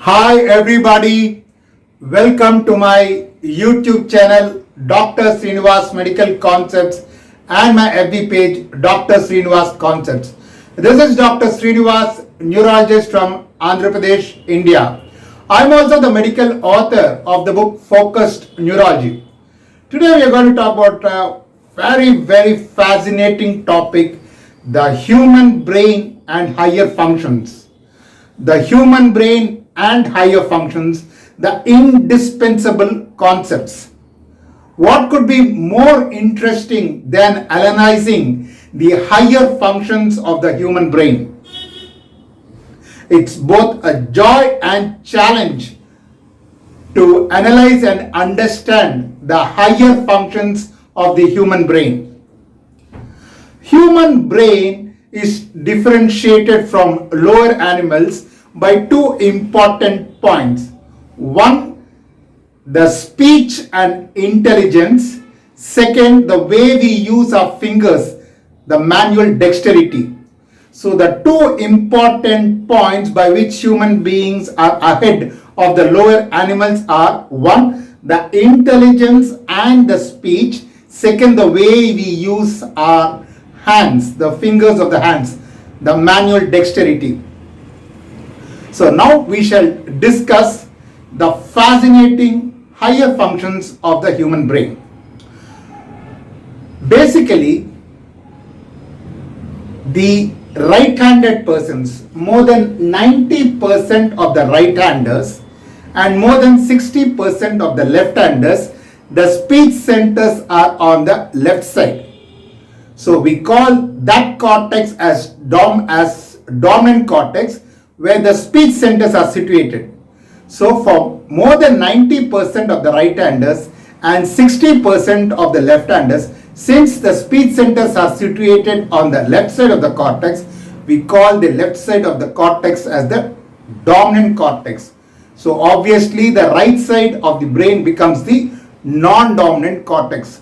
Hi everybody, welcome to my YouTube channel Dr. Srinivas Medical Concepts and my FB page Dr. Srinivas Concepts. This is Dr. Srinivas, neurologist from Andhra Pradesh, India. I'm also the medical author of the book Focused Neurology. Today we are going to talk about a very fascinating topic, the human brain and higher functions. The human brain and higher functions, the indispensable concepts. What could be more interesting than analyzing the higher functions of the human brain? It's both a joy and challenge to analyze and understand the higher functions of the human brain. Human brain is differentiated from lower animals by two important points. One, the speech and intelligence. Second, the way we use our fingers, the manual dexterity. So the two important points by which human beings are ahead of the lower animals are: one, the intelligence and the speech; second, the way we use our hands, the fingers of the hands, the manual dexterity. So now we shall discuss the fascinating higher functions of the human brain. Basically, the right-handed persons, more than 90% of the right-handers and more than 60% of the left-handers, the speech centers are on the left side. So we call that cortex as dominant cortex, where the speech centers are situated. So for more than 90% of the right-handers and 60% of the left-handers, since the speech centers are situated on the left side of the cortex, we call the left side of the cortex as the dominant cortex. So obviously the right side of the brain becomes the non-dominant cortex.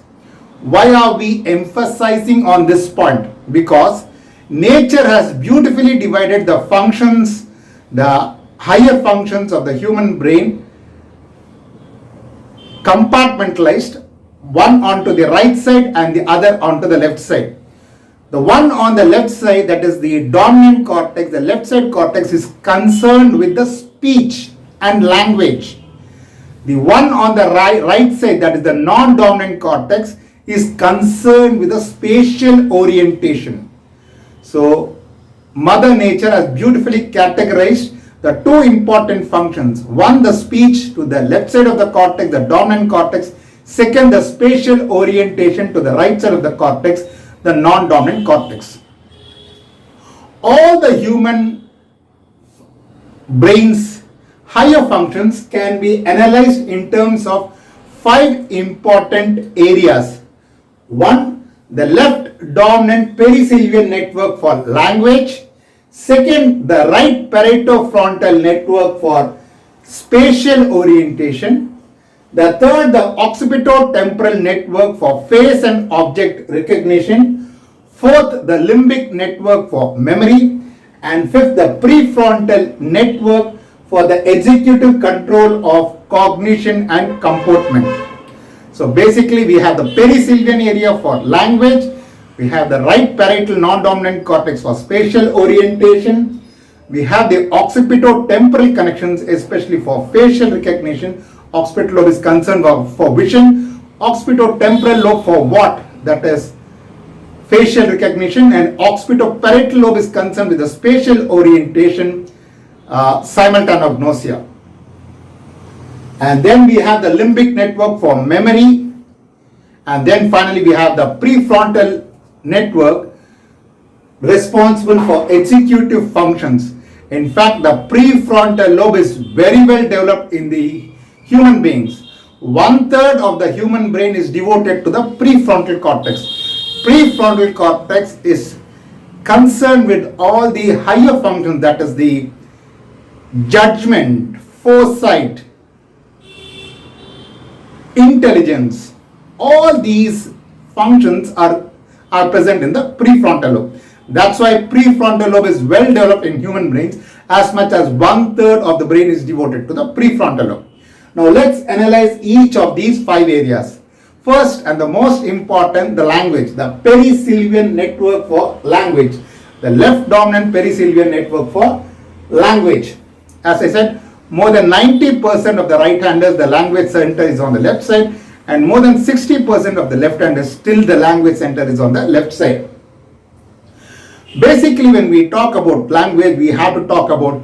Why are we emphasizing on this point? Because nature has beautifully divided the functions, the higher functions of the human brain, compartmentalized, one onto the right side and the other onto the left side. The one on the left side, that is the dominant cortex, the left side cortex, is concerned with the speech and language. The one on the right side, that is the non-dominant cortex, is concerned with the spatial orientation. So Mother Nature has beautifully categorized the two important functions. One, the speech to the left side of the cortex, the dominant cortex. Second, the spatial orientation to the right side of the cortex, the non-dominant cortex. All the human brain's higher functions can be analyzed in terms of five important areas. One, the left dominant perisylvian network for language. Second, the right paretofrontal network for spatial orientation. The third, the occipitotemporal network for face and object recognition. Fourth, the limbic network for memory. And fifth, the prefrontal network for the executive control of cognition and comportment. So basically we have the perisylvian area for language, we have the right parietal non-dominant cortex for spatial orientation, we have the occipitotemporal connections especially for facial recognition. Occipital lobe is concerned for vision, occipitotemporal lobe for what? That is facial recognition, and occipitoparietal lobe is concerned with the spatial orientation, simultanagnosia. And then we have the limbic network for memory, and then finally we have the prefrontal network responsible for executive functions. In fact, the prefrontal lobe is very well developed in the human beings. 1/3 of the human brain is devoted to the prefrontal cortex. Prefrontal cortex is concerned with all the higher functions, that is the judgment, foresight, intelligence. All these functions are present in the prefrontal lobe. That's why prefrontal lobe is well developed in human brains, as much as 1/3 of the brain is devoted to the prefrontal lobe. Now let's analyze each of these 5 areas. First and the most important, the language, the perisylvian network for language. The left dominant perisylvian network for language. As I said, more than 90% of the right-handers, the language center is on the left side, and more than 60% of the left-handers, still the language center is on the left side. Basically, when we talk about language, we have to talk about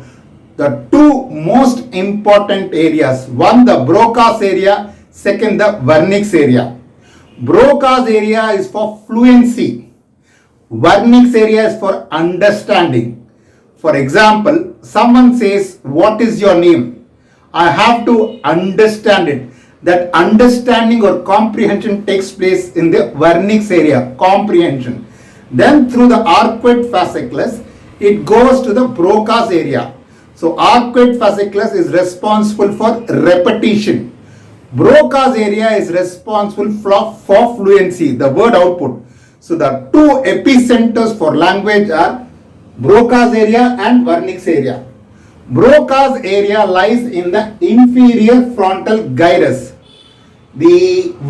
the 2 most important areas. One, the Broca's area. Second, the Wernicke's area. Broca's area is for fluency. Wernicke's area is for understanding. For example, someone says, "What is your name?" I have to understand it. That understanding or comprehension takes place in the Wernicke's area, comprehension. Then through the arcuate fasciculus, it goes to the Broca's area. So arcuate fasciculus is responsible for repetition. Broca's area is responsible for fluency, the word output. So the 2 epicenters for language are Broca's area and Wernicke's area. Broca's area lies in the inferior frontal gyrus. The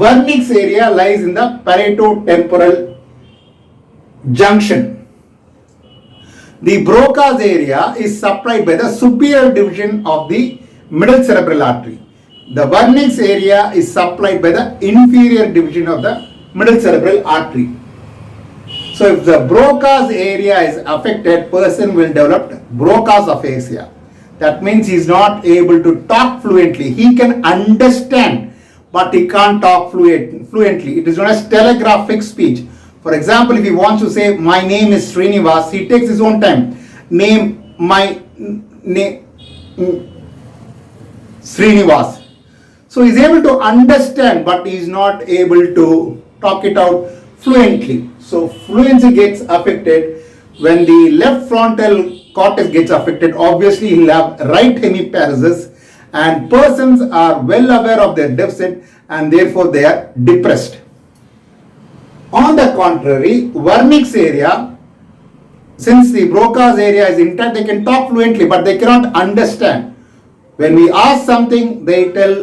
Wernicke's area lies in the parieto-temporal junction. The Broca's area is supplied by the superior division of the middle cerebral artery. The Wernicke's area is supplied by the inferior division of the middle cerebral artery. So if the Broca's area is affected, person will develop Broca's aphasia. That means he is not able to talk fluently. He can understand, but he can't talk fluently. It is known as telegraphic speech. For example, if he wants to say, "My name is Srinivas," he takes his own time. My name Srinivas. So he is able to understand, but he is not able to talk it out fluently. So fluency gets affected when the left frontal cortex gets affected. Obviously, he will have right hemiparesis, and persons are well aware of their deficit and therefore they are depressed. On the contrary, Wernicke's area, since the Broca's area is intact, they can talk fluently, but they cannot understand. When we ask something, they tell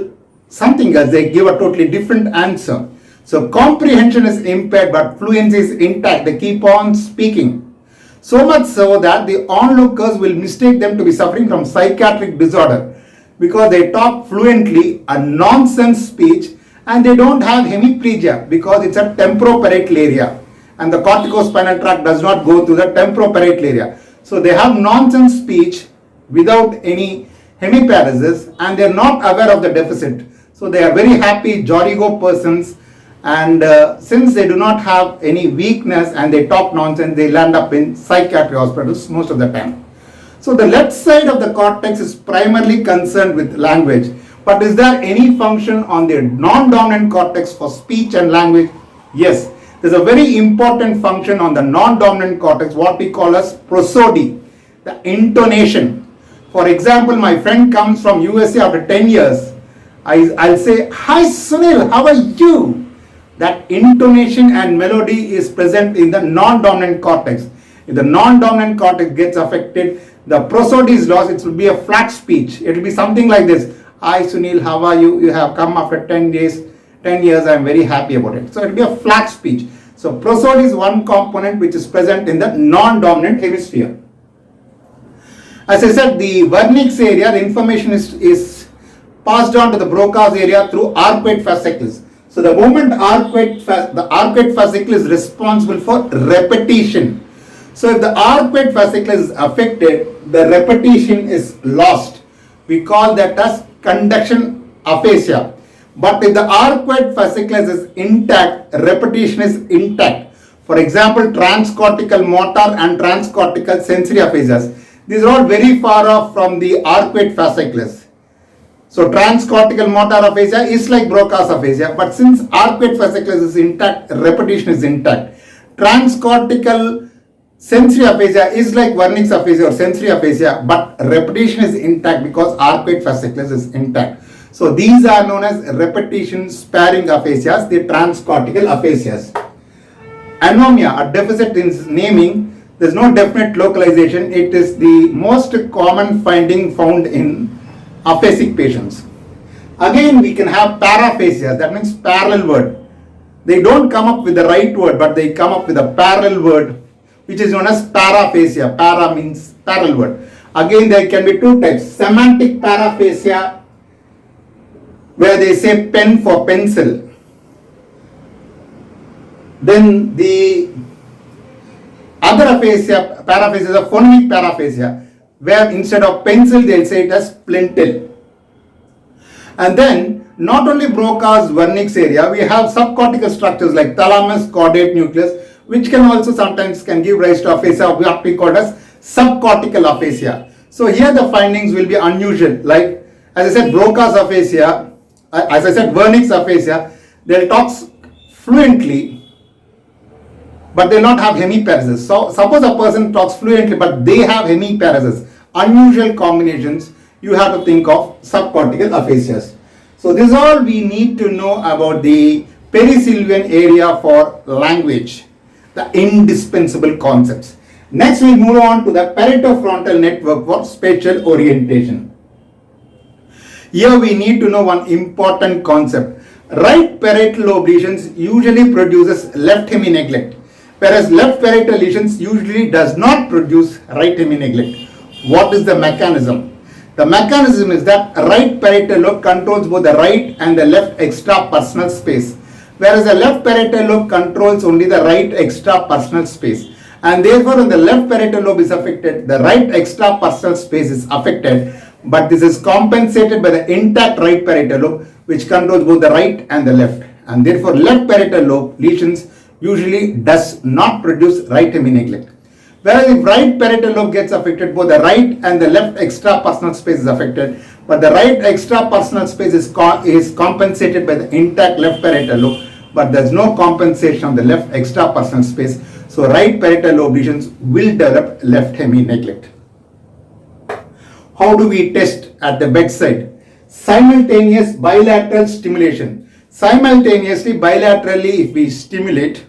something else, they give a totally different answer. So comprehension is impaired, but fluency is intact. They keep on speaking. So much so that the onlookers will mistake them to be suffering from psychiatric disorder because they talk fluently, a nonsense speech, and they don't have hemiplegia because it's a temporoparietal area, and the corticospinal tract does not go to the temporoparietal area. So they have nonsense speech without any hemiparesis, and they are not aware of the deficit. So they are very happy, jolly-go persons, and since they do not have any weakness and they talk nonsense, they land up in psychiatric hospitals most of the time. So the left side of the cortex is primarily concerned with language. But is there any function on the non-dominant cortex for speech and language? Yes, there's a very important function on the non-dominant cortex, what we call as prosody, the intonation. For example, my friend comes from USA after 10 years. I'll say, "Hi Sunil, how are you?" That intonation and melody is present in the non-dominant cortex. If the non-dominant cortex gets affected, the prosody is lost. It will be a flat speech. It will be something like this: "Hi Sunil, how are you? You have come after 10 years. I am very happy about it." So it will be a flat speech. So prosody is one component which is present in the non-dominant hemisphere. As I said, the Wernicke's area, the information is passed on to the Broca's area through arcuate fasciculus. So the moment the arcuate fasciculus is responsible for repetition. So if the arcuate fasciculus is affected, the repetition is lost. We call that as conduction aphasia. But if the arcuate fasciculus is intact, repetition is intact. For example, transcortical motor and transcortical sensory aphasias. These are all very far off from the arcuate fasciculus. So transcortical motor aphasia is like Broca's aphasia, but since arcuate fasciculus is intact, repetition is intact. Transcortical sensory aphasia is like Wernicke's aphasia or sensory aphasia, but repetition is intact because arcuate fasciculus is intact. So these are known as repetition sparing aphasias, the transcortical aphasias. Anomia, a deficit in naming. There's no definite localization. It is the most common finding found in aphasic patients. Again, we can have paraphasia, that means parallel word. They don't come up with the right word, but they come up with a parallel word, which is known as paraphasia. Para means parallel word. Again, there can be two types. Semantic paraphasia, where they say pen for pencil. Then the other aphasia, paraphasia is a phonemic paraphasia, where instead of pencil, they'll say it as plentil. And then, not only Broca's vernix area, we have subcortical structures like thalamus, caudate nucleus, which can also sometimes give rise to aphasia, what we call as subcortical aphasia. So here the findings will be unusual. Like, as I said, Broca's aphasia, as I said, vernix aphasia, they'll talk fluently, but they'll not have hemiparesis. So suppose a person talks fluently, but they have hemiparesis. Unusual combinations, you have to think of subcortical aphasias. So this is all we need to know about the perisylvian area for language, the indispensable concepts. Next we move on to the paretofrontal network for spatial orientation. Here we need to know one important concept. Right parietal lobe lesions usually produces left hemi-neglect, whereas left parietal lesions usually does not produce right hemi-neglect. What is the mechanism? The mechanism is that right parietal lobe controls both the right and the left extrapersonal space, whereas the left parietal lobe controls only the right extrapersonal space. And therefore, when the left parietal lobe is affected, the right extrapersonal space is affected, but this is compensated by the intact right parietal lobe, which controls both the right and the left. And therefore, left parietal lobe lesions usually does not produce right hemi-neglect. Whereas if right parietal lobe gets affected, both the right and the left extrapersonal space is affected, but the right extrapersonal space is compensated by the intact left parietal lobe, but there's no compensation on the left extrapersonal space. So right parietal lobe lesions will develop left hemi-neglect. How do we test at the bedside? Simultaneous bilateral stimulation. Simultaneously, bilaterally, if we stimulate,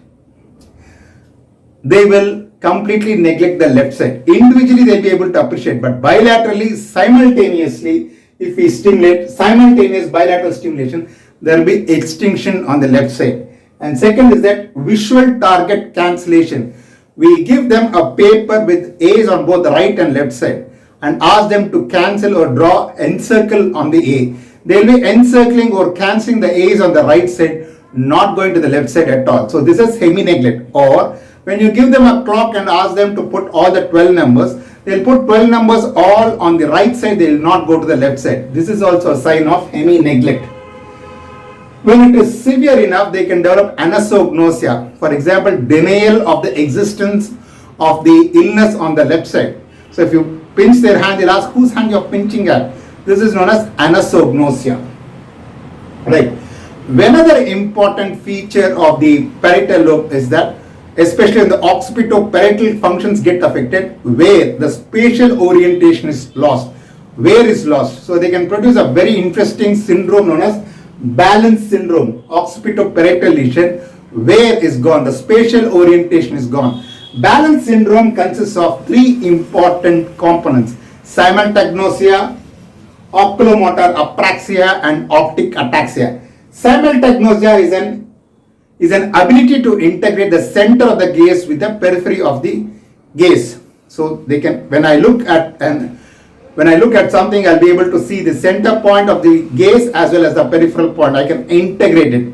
they will completely neglect the left side. Individually, they'll be able to appreciate, but bilaterally, simultaneously, if we stimulate, simultaneous bilateral stimulation, there will be extinction on the left side. And second is that visual target cancellation. We give them a paper with A's on both the right and left side and ask them to cancel or draw encircle on the A. They will be encircling or cancelling the A's on the right side, not going to the left side at all. So this is hemi-neglect. Or when you give them a clock and ask them to put all the 12 numbers, they'll put 12 numbers all on the right side, they will not go to the left side. This is also a sign of hemi-neglect. When it is severe enough, they can develop anosognosia. For example, denial of the existence of the illness on the left side. So if you pinch their hand, they'll ask, whose hand you're pinching at? This is known as anosognosia. Right. Another important feature of the parietal lobe is that, especially when the occipitoparietal functions get affected, where the spatial orientation is lost. Where is lost? So they can produce a very interesting syndrome known as balance syndrome. Occipitoparietal lesion, where is gone? The spatial orientation is gone. Balance syndrome consists of three important components: simultagnosia, oculomotor apraxia, and optic ataxia. Simultagnosia is an ability to integrate the center of the gaze with the periphery of the gaze. So they can, when I look at something, I'll be able to see the center point of the gaze as well as the peripheral point. I can integrate it.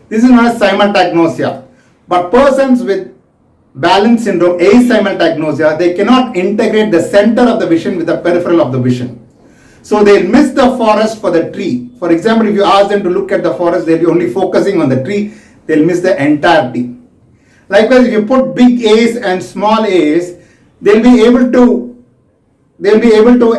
This is known as simultagnosia. But persons with balance syndrome, asimultagnosia, they cannot integrate the center of the vision with the peripheral of the vision. So they'll miss the forest for the tree. For example, if you ask them to look at the forest, they'll be only focusing on the tree. They'll miss the entirety. Likewise, if you put big A's and small A's, they'll be able to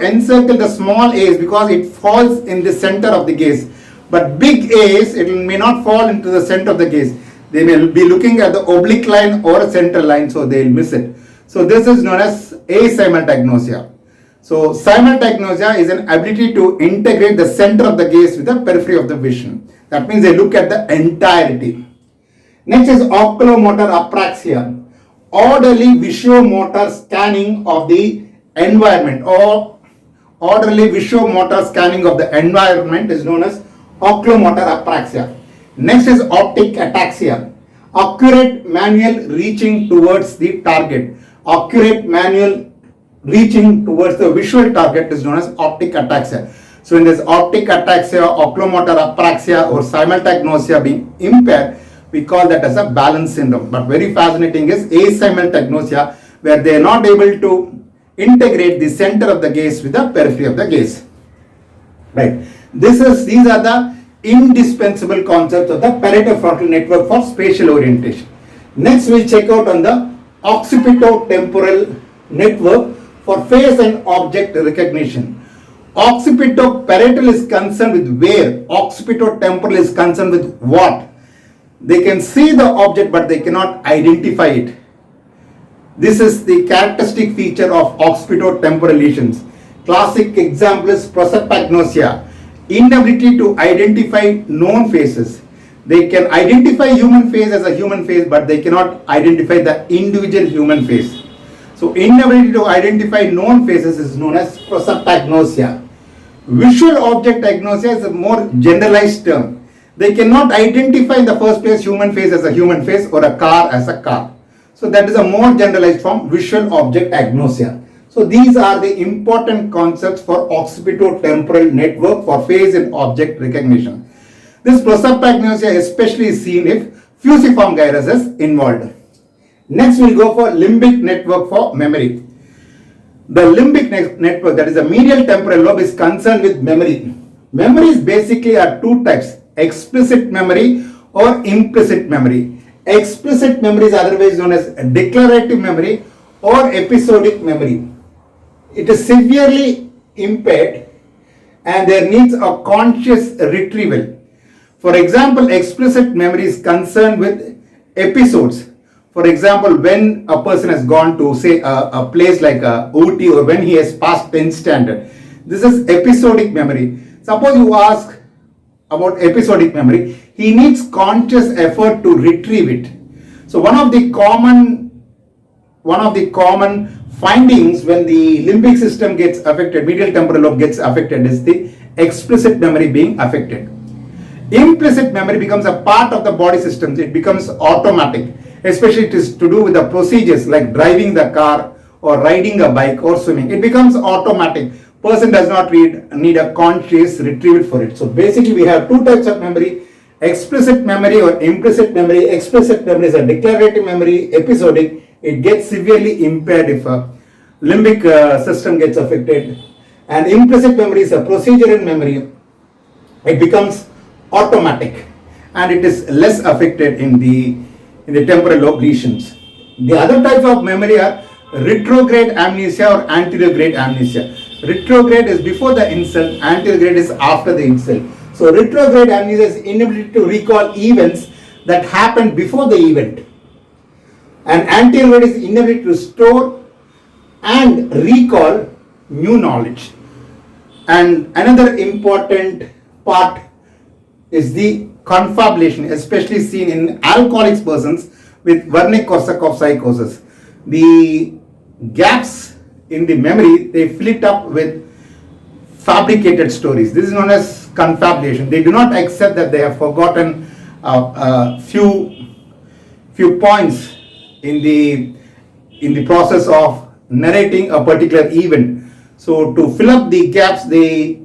encircle the small A's because it falls in the center of the gaze. But big A's, it may not fall into the center of the gaze. They may be looking at the oblique line or a center line, so they'll miss it. So this is known as asimultagnosia. So simultagnosia is an ability to integrate the center of the gaze with the periphery of the vision. That means they look at the entirety. Next is oculomotor apraxia. orderly visuomotor scanning of the environment, or orderly visuomotor scanning of the environment is known as oculomotor apraxia. Next is optic ataxia, accurate manual reaching towards the target. Accurate manual reaching towards the visual target is known as optic ataxia. So in this optic ataxia, oculomotor apraxia or simultagnosia being impaired, we call that as a balance syndrome. But very fascinating is asimultagnosia, where they are not able to integrate the center of the gaze with the periphery of the gaze. Right. These are the indispensable concepts of the paretofrontal network for spatial orientation. Next, we'll check out on the occipitotemporal network for face and object recognition. Occipitoparietal is concerned with where, occipitotemporal is concerned with what. They can see the object but they cannot identify it. This is the characteristic feature of occipitotemporal lesions. Classic example is prosopagnosia, inability to identify known faces. They can identify human face as a human face, but they cannot identify the individual human face. So inability to identify known faces is known as prosopagnosia. Visual object agnosia is a more generalized term. They cannot identify in the first place human face as a human face or a car as a car. So that is a more generalized form, visual object agnosia. So these are the important concepts for occipitotemporal network for face and object recognition. This prosopagnosia especially is seen if fusiform gyrus is involved. Next we'll go for limbic network for memory. The limbic network, that is the medial temporal lobe, is concerned with memory. Memories basically are two types, explicit memory or implicit memory. Explicit memory is otherwise known as declarative memory or episodic memory. It is severely impaired and there needs a conscious retrieval. For example, explicit memory is concerned with episodes. For example, when a person has gone to say a place like Ooty, or when he has passed 10th standard. This is episodic memory. Suppose you ask about episodic memory, he needs conscious effort to retrieve it. So one of the common findings when the limbic system gets affected, medial temporal lobe gets affected, is the explicit memory being affected. Implicit memory becomes a part of the body systems. It becomes automatic, especially it is to do with the procedures like driving the car or riding a bike or swimming. It becomes automatic. Person does not need a conscious retrieval for it. So basically we have two types of memory, explicit memory or implicit memory. Explicit memory is a declarative memory, episodic. It gets severely impaired if a limbic system gets affected. And implicit memory is a procedural memory. It becomes automatic and it is less affected in the temporal lobe lesions. The other type of memory are retrograde amnesia or anterograde amnesia. Retrograde is before the insult, anterograde is after the insult. So retrograde amnesia is inability to recall events that happened before the event. And anterograde is inability to store and recall new knowledge. And another important part is the confabulation, especially seen in alcoholic persons with Wernicke-Korsakoff psychosis. The gaps in the memory, they fill it up with fabricated stories. This is known as confabulation. They do not accept that they have forgotten a few points in the process of narrating a particular event. So to fill up the gaps, they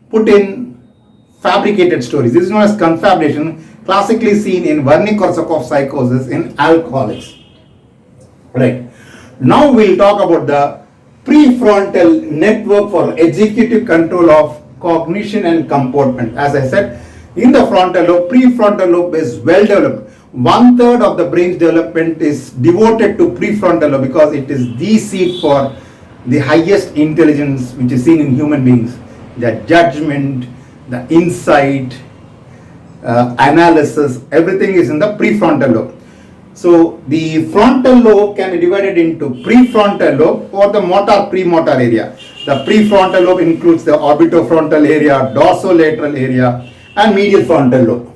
put in fabricated stories. This is known as confabulation, classically seen in Wernicke-Korsakoff psychosis in alcoholics. Right. Now we'll talk about the prefrontal network for executive control of cognition and comportment. As I said, in the frontal lobe, prefrontal lobe is well developed. 1/3 of the brain's development is devoted to prefrontal lobe because it is the seat for the highest intelligence which is seen in human beings. The judgment, the insight, analysis, everything is in the prefrontal lobe. So the frontal lobe can be divided into prefrontal lobe or the motor premotor area. The prefrontal lobe includes the orbitofrontal area, dorsolateral area and medial frontal lobe.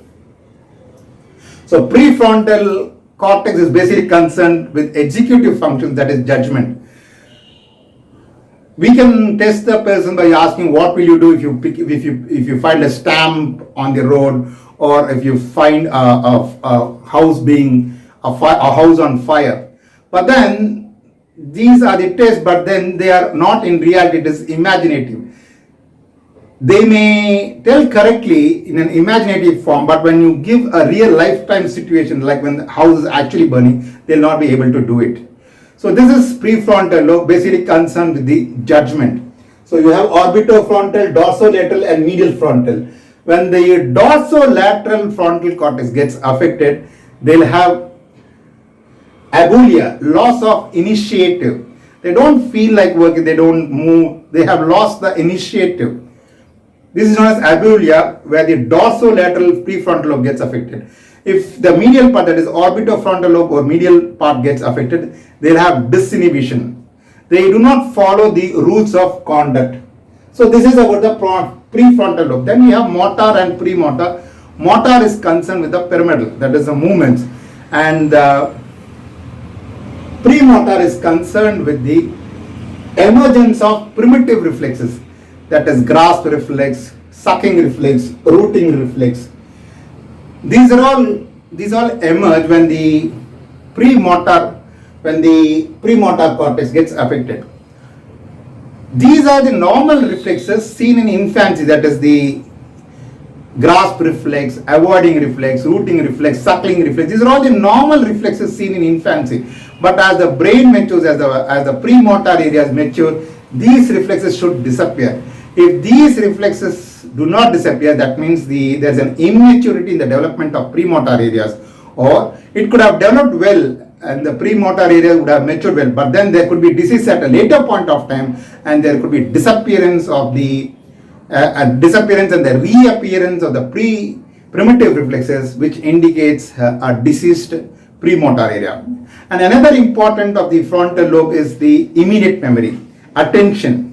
So prefrontal cortex is basically concerned with executive functions, that is judgment. We can test the person by asking what will you do if you find a stamp on the road, or if you find a house a house on fire. But then these are the tests, but then they are not in reality, it is imaginative. They may tell correctly in an imaginative form, but when you give a real lifetime situation, like when the house is actually burning, they'll not be able to do it. So this is prefrontal lobe, basically concerned with the judgment. So you have orbitofrontal, dorsolateral and medial frontal. When the dorsolateral frontal cortex gets affected, they'll have abulia, loss of initiative. They don't feel like working, they don't move, they have lost the initiative. This is known as abulia, where the dorsolateral prefrontal lobe gets affected. If the medial part, that is orbitofrontal lobe or medial part, gets affected, they'll have disinhibition. They do not follow the rules of conduct. So this is about the prefrontal lobe. Then we have motor and premotor. Motor is concerned with the pyramidal, that is the movements, and premotor is concerned with the emergence of primitive reflexes, that is grasp reflex, sucking reflex, rooting reflex. These all emerge when the premotor cortex gets affected. These are the normal reflexes seen in infancy, that is the grasp reflex, avoiding reflex, rooting reflex, suckling reflex. These are all the normal reflexes seen in infancy. But as the brain matures, as the premotor areas mature, these reflexes should disappear. If these reflexes do not disappear, that means there's an immaturity in the development of premotor areas, or it could have developed well and the premotor areas would have matured well, but then there could be disease at a later point of time, and there could be disappearance and the reappearance of the primitive reflexes, which indicates a diseased premotor area. And another important of the frontal lobe is the immediate memory, attention.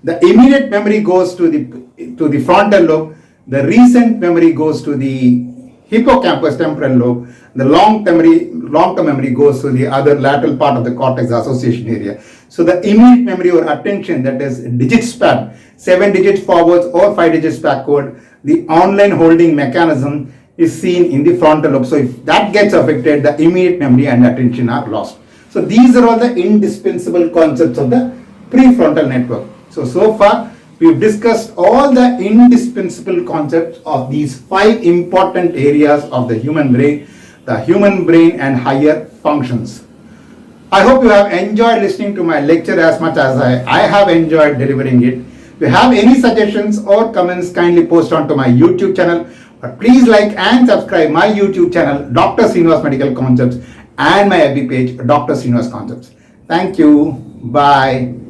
The immediate memory goes to the frontal lobe, the recent memory goes to the hippocampus temporal lobe, the long-term memory goes to the other lateral part of the cortex, association area. So the immediate memory or attention, that is digit span, 7 digits forwards or 5 digits backward, the online holding mechanism is seen in the frontal lobe. So if that gets affected, the immediate memory and attention are lost. So these are all the indispensable concepts of the prefrontal network. So far we've discussed all the indispensable concepts of these 5 important areas of the human brain and higher functions. I hope you have enjoyed listening to my lecture as much as I have enjoyed delivering it. If you have any suggestions or comments, kindly post onto my YouTube channel. But please like and subscribe my YouTube channel, Dr. Srinivas Medical Concepts, and my FB page, Dr. Srinivas Concepts. Thank you. Bye.